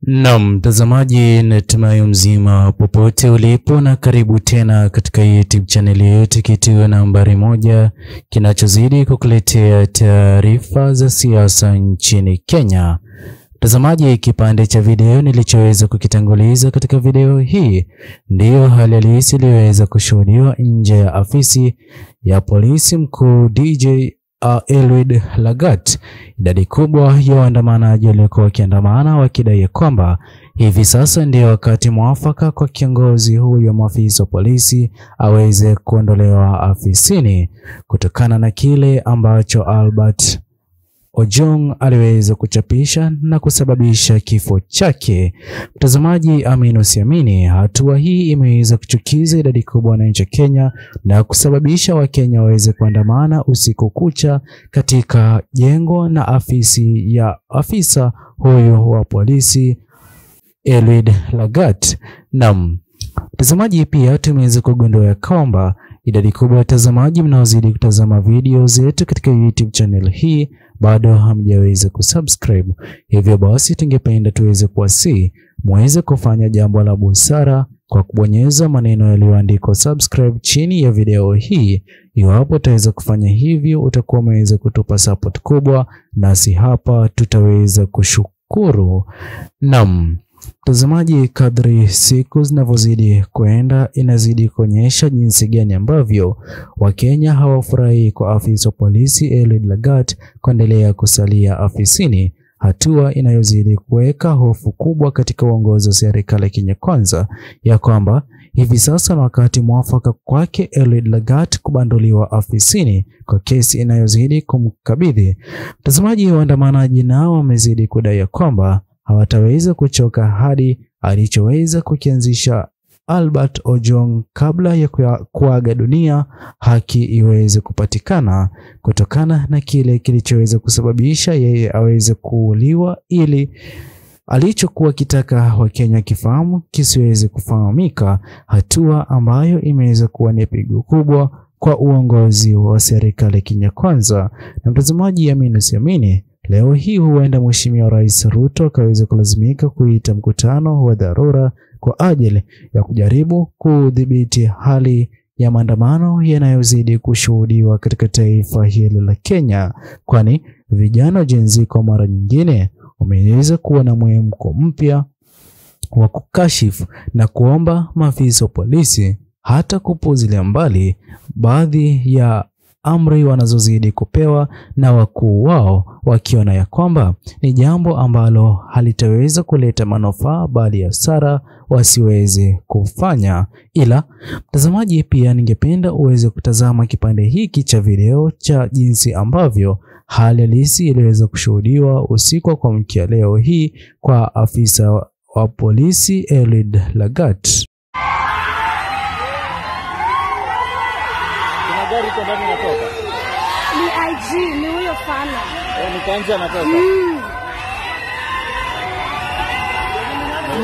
Naam, mtazamaji, natumai mzima popote ulipo na karibu tena katika YouTube channel yetu, kituo nambari 1 kinachozidi kukuletea taarifa za siasa nchini Kenya. Mtazamaji, kipande cha video nilichoweza kukitanguliza katika video hii ndiyo hali halisi iliyoweza kushuhudiwa nje ya afisi ya polisi mkuu DJ Eliud Lagat. Idadi kubwa ya waandamanaji waliokuwa wakiandamana wakidai kwamba hivi sasa ndio wakati mwafaka kwa kiongozi huyo maafisa wa polisi aweze kuondolewa afisini kutokana na kile ambacho Albert Ojwang aliweza kuchapisha na kusababisha kifo chake. Mtazamaji, amini usiamini, hatua hii imeweza kuchukiza idadi kubwa ya wananchi wa Kenya na kusababisha Wakenya waweze kuandamana usiku kucha katika jengo na afisi ya afisa huyo wa polisi Eliud Lagat. Naam, mtazamaji, pia tumeweza kugundua kwamba idadi kubwa ya watazamaji mnaozidi kutazama video zetu katika YouTube channel hii bado hamjaweza kusubscribe. Hivyo basi tungependa tuweze kuwasihi muweze kufanya jambo la busara kwa kubonyeza maneno yaliyoandikwa subscribe chini ya video hii. Iwapo utaweza kufanya hivyo, utakuwa umeweza kutupa support kubwa, nasi hapa tutaweza kushukuru. Naam, mtazamaji, kadri siku zinavyozidi kuenda inazidi kuonyesha jinsi gani ambavyo Wakenya hawafurahi kwa afisa wa polisi Eliud Lagat kuendelea kusalia afisini, hatua inayozidi kuweka hofu kubwa katika uongozi wa serikali ya Kenya Kwanza ya kwamba hivi sasa na wakati mwafaka kwake Eliud Lagat kubanduliwa afisini kwa kesi inayozidi kumkabidhi. Mtazamaji, waandamanaji nao wamezidi kudai kwamba hawataweza kuchoka hadi alichoweza kukianzisha Albert Ojwang kabla ya kuaga dunia haki iweze kupatikana kutokana na kile kilichoweza kusababisha yeye aweze kuuliwa, ili alichokuwa kitaka Wakenya kifahamu kisiweze kufahamika, hatua ambayo imeweza kuwa ni pigo kubwa kwa uongozi wa serikali ya Kenya Kwanza. Na mtazamaji, amini usiamini, leo hii huenda Mheshimiwa Rais Ruto akaweza kulazimika kuita mkutano wa dharura kwa ajili ya kujaribu kudhibiti hali ya maandamano yanayozidi kushuhudiwa katika taifa hili la Kenya, kwani vijana Gen Z kwa mara nyingine wameweza kuwa na mwamko mpya wa kukashifu na kuomba maafisa wa polisi hata kupuuzilia mbali baadhi ya amri wanazozidi kupewa na wakuu wao, wakiona ya kwamba ni jambo ambalo halitaweza kuleta manufaa bali hasara wasiweze kufanya. Ila mtazamaji, pia ningependa uweze kutazama kipande hiki cha video cha jinsi ambavyo hali halisi iliweza kushuhudiwa usiku wa kuamkia leo hii kwa afisa wa polisi Eliud Lagat. Gari kwa ndani natoka. Ni IG, ni huyo fana. Ni kanja natoka.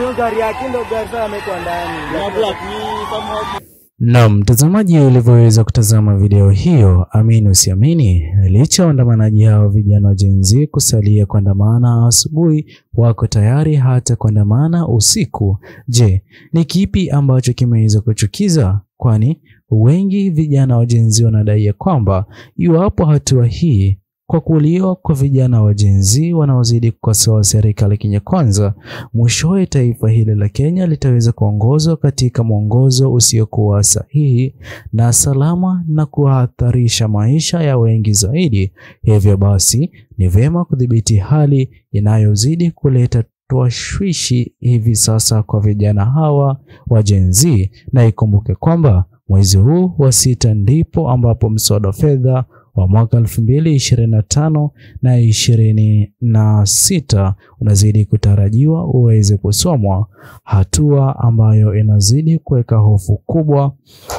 Ni gari yake ndo gari sana amekuwa ndani. Na black ni kama. Naam, mtazamaji, ulivyoweza kutazama video hiyo, amini usiamini, licha waandamanaji hao vijana wa Gen Z kusalia kuandamana asubuhi, wako tayari hata kuandamana usiku. Je, ni kipi ambacho kimeweza kuchukiza? Kwani wengi vijana wa Gen Z wanadai kwamba iwapo hatua hii kwa kuuliwa kwa vijana wa Gen Z wanaozidi kukosoa serikali ya Kenya Kwanza, mwishowe taifa hili la Kenya litaweza kuongozwa katika mwongozo usiokuwa sahihi na salama na kuhatarisha maisha ya wengi zaidi. Hivyo basi ni vema kudhibiti hali inayozidi kuleta tashwishi hivi sasa kwa vijana hawa wa Gen Z, na ikumbuke kwamba mwezi huu wa 6 ndipo ambapo mswada wa fedha wa mwaka 2025 na 26 unazidi kutarajiwa uweze kusomwa, hatua ambayo inazidi kuweka hofu kubwa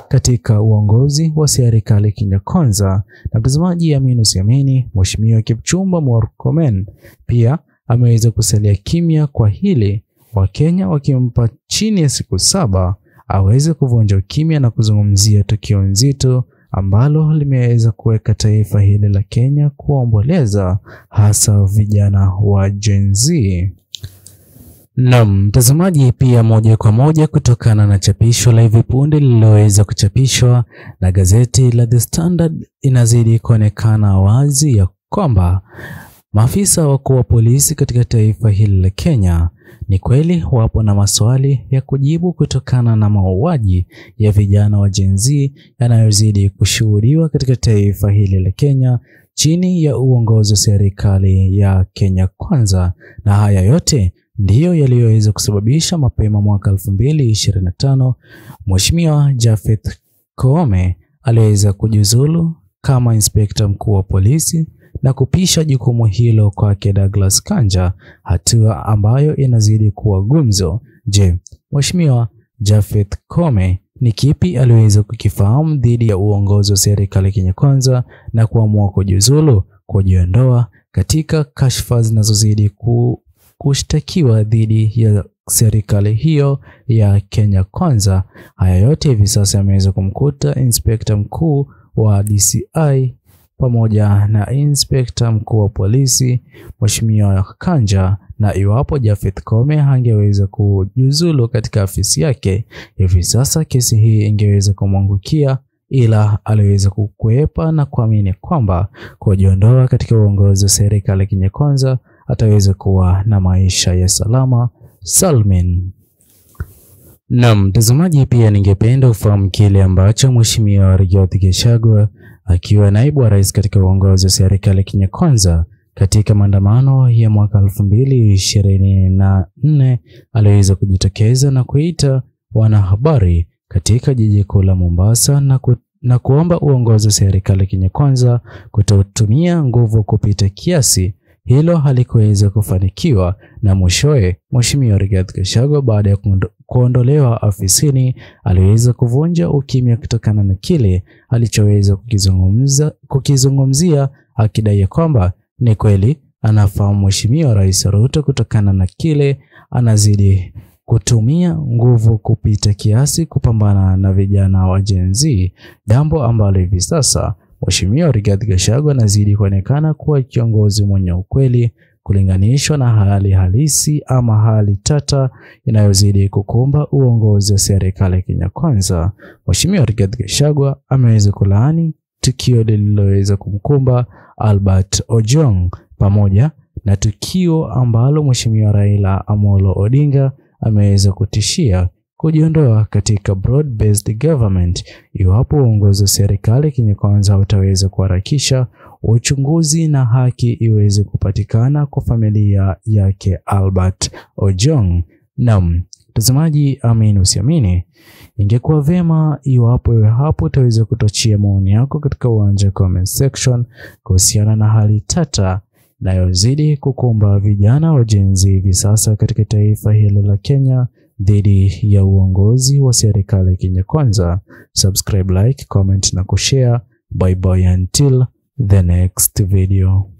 katika uongozi wa serikali Kenya Kwanza. Na mtazamaji, amini usiamini, Mheshimiwa Kipchumba Murkomen pia ameweza kusalia kimya kwa hili, Wakenya wakimpa chini ya siku 7 aweze kuvunja ukimya na kuzungumzia tukio nzito ambalo limeweza kuweka taifa hili la Kenya kuomboleza, hasa vijana wa Gen Z. Mtazamaji, pia moja kwa moja kutokana na chapisho la hivi punde lililoweza kuchapishwa na gazeti la The Standard, inazidi kuonekana wazi ya kwamba maafisa wakuu wa polisi katika taifa hili la Kenya ni kweli wapo na maswali ya kujibu kutokana na mauaji ya vijana wa Gen Z yanayozidi kushuhudiwa katika taifa hili la Kenya chini ya uongozi wa serikali ya Kenya Kwanza. Na haya yote ndiyo yaliyoweza kusababisha mapema mwaka 2025 Mheshimiwa Japhet Koome aliweza kujiuzulu kama inspekta mkuu wa polisi na kupisha jukumu hilo kwake Douglas Kanja, hatua ambayo inazidi kuwa gumzo. Je, Mheshimiwa Japhet Koome ni kipi aliweza kukifahamu dhidi ya uongozi wa serikali Kenya Kwanza na kuamua kujiuzulu, kujiondoa katika kashfa zinazozidi kushtakiwa dhidi ya serikali hiyo ya Kenya Kwanza? Haya yote hivi sasa yameweza kumkuta inspekta mkuu wa DCI pamoja na inspekta mkuu wa polisi Mheshimiwa Kanja, na iwapo Japhet Koome hangeweza kujiuzulu katika afisi yake, hivi sasa kesi hii ingeweza kumwangukia, ila aliweza kukwepa na kuamini kwamba kujiondoa katika uongozi wa serikali Kenya Kwanza ataweza kuwa na maisha ya salama salmin. Mtazamaji, pia ningependa ufahamu kile ambacho Mheshimiwa Rigathi Gachagua akiwa naibu wa rais katika uongozi wa serikali Kenya Kwanza katika maandamano ya mwaka 2024 aliweza kujitokeza na kuita wanahabari katika jiji kuu la Mombasa na kuomba uongozi wa serikali Kenya Kwanza kutotumia nguvu kupita kiasi. Hilo halikuweza kufanikiwa, na mwishowe Mheshimiwa Rigathi Gachagua baada ya kuondolewa afisini aliweza kuvunja ukimya kutokana na kile alichoweza kukizungumzia, akidai kwamba ni kweli anafahamu Mheshimiwa Rais Ruto kutokana na kile anazidi kutumia nguvu kupita kiasi kupambana na vijana wa Gen Z, jambo ambalo hivi sasa Mheshimiwa Rigathi Gachagua anazidi kuonekana kuwa kiongozi mwenye ukweli kulinganishwa na hali halisi ama hali tata inayozidi kukumba uongozi wa serikali Kenya Kwanza. Mheshimiwa Rigathi Gachagua ameweza kulaani tukio lililoweza kumkumba Albert Ojwang pamoja na tukio ambalo Mheshimiwa Raila Amolo Odinga ameweza kutishia kujiondoa katika broad-based government iwapo uongozi wa serikali Kenya Kwanza utaweza kuharakisha uchunguzi na haki iweze kupatikana kwa familia yake Albert Ojwang. Mtazamaji, amini usiamini, ingekuwa vema iwapo wewe hapo utaweza kutochia maoni yako katika uwanja comment section kuhusiana na hali tata inayozidi kukumba vijana wa Gen Z hivi sasa katika taifa hili la Kenya dhidi ya uongozi wa serikali Kenya Kwanza. Subscribe, like, comment na kushare. Bye bye until the next video.